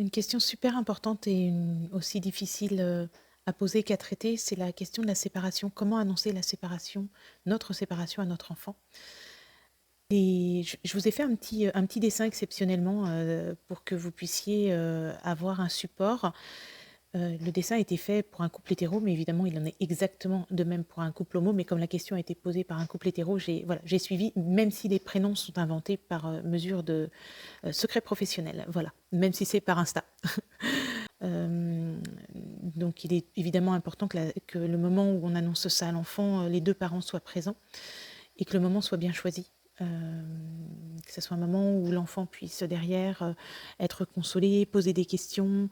Une question super importante et aussi difficile à poser qu'à traiter, c'est la question de la séparation. Comment annoncer la séparation, notre séparation à notre enfant? Et je vous ai fait un petit dessin exceptionnellement pour que vous puissiez avoir un support. Le dessin a été fait pour un couple hétéro, mais évidemment, il en est exactement de même pour un couple homo. Mais comme la question a été posée par un couple hétéro, j'ai suivi, même si les prénoms sont inventés par mesure de secret professionnel. Voilà, même si c'est par Insta. Donc il est évidemment important que le moment où on annonce ça à l'enfant, les 2 parents soient présents et que le moment soit bien choisi. Que ce soit un moment où l'enfant puisse derrière, être consolé, poser des questions,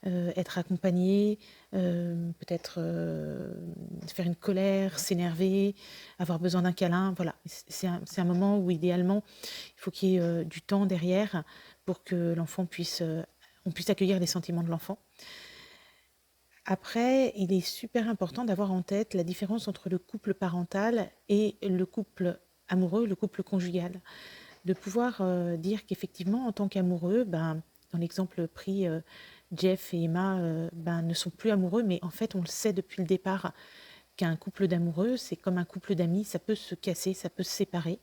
être accompagné, peut-être, faire une colère, s'énerver, avoir besoin d'un câlin, voilà. C'est un moment où idéalement, il faut qu'il y ait, du temps derrière pour que l'enfant puisse, on puisse accueillir les sentiments de l'enfant. Après, il est super important d'avoir en tête la différence entre le couple parental et le couple amoureux, le couple conjugal. De pouvoir, dire qu'effectivement, en tant qu'amoureux, ben, dans l'exemple pris, Jeff et Emma, ben, ne sont plus amoureux, mais en fait, on le sait depuis le départ qu'un couple d'amoureux, c'est comme un couple d'amis, ça peut se casser, ça peut se séparer.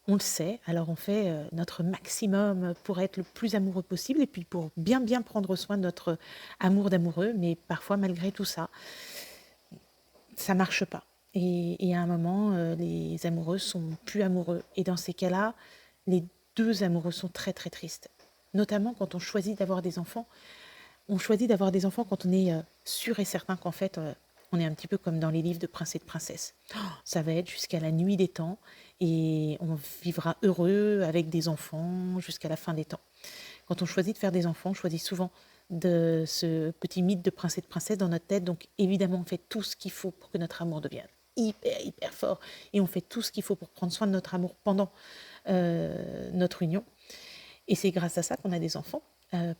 On le sait, alors on fait, notre maximum pour être le plus amoureux possible et puis pour bien, bien prendre soin de notre amour d'amoureux, mais parfois malgré tout ça, ça marche pas et à un moment, les amoureux sont plus amoureux et dans ces cas-là, les 2 amoureux sont très, très tristes. Notamment quand on choisit d'avoir des enfants. On choisit d'avoir des enfants quand on est, sûr et certain qu'en fait, on est un petit peu comme dans les livres de princes et de princesses. Ça va être jusqu'à la nuit des temps et on vivra heureux avec des enfants jusqu'à la fin des temps. Quand on choisit de faire des enfants, on choisit souvent de ce petit mythe de prince et de princesse dans notre tête. Donc évidemment, on fait tout ce qu'il faut pour que notre amour devienne hyper, hyper fort. Et on fait tout ce qu'il faut pour prendre soin de notre amour pendant notre union. Et c'est grâce à ça qu'on a des enfants,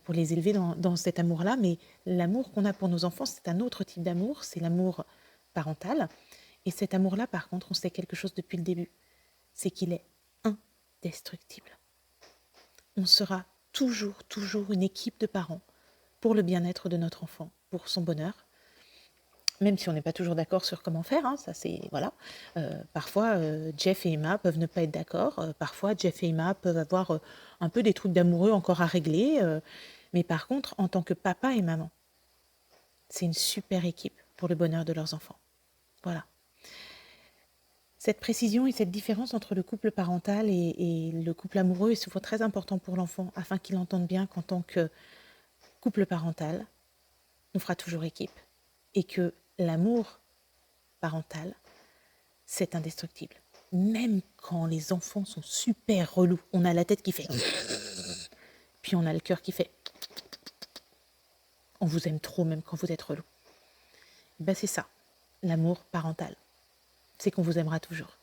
pour les élever dans cet amour-là. Mais l'amour qu'on a pour nos enfants, c'est un autre type d'amour, c'est l'amour parental. Et cet amour-là, par contre, on sait quelque chose depuis le début, c'est qu'il est indestructible. On sera toujours, toujours une équipe de parents pour le bien-être de notre enfant, pour son bonheur. Même si on n'est pas toujours d'accord sur comment faire, hein, ça c'est voilà. Parfois, Jeff et Emma peuvent ne pas être d'accord. Parfois, Jeff et Emma peuvent avoir un peu des trucs d'amoureux encore à régler. Mais par contre, en tant que papa et maman, c'est une super équipe pour le bonheur de leurs enfants. Voilà. Cette précision et cette différence entre le couple parental et le couple amoureux est souvent très important pour l'enfant afin qu'il entende bien qu'en tant que couple parental, on fera toujours équipe et que l'amour parental, c'est indestructible. Même quand les enfants sont super relous, on a la tête qui fait puis on a le cœur qui fait on vous aime trop même quand vous êtes relou. Ben c'est ça, l'amour parental. C'est qu'on vous aimera toujours.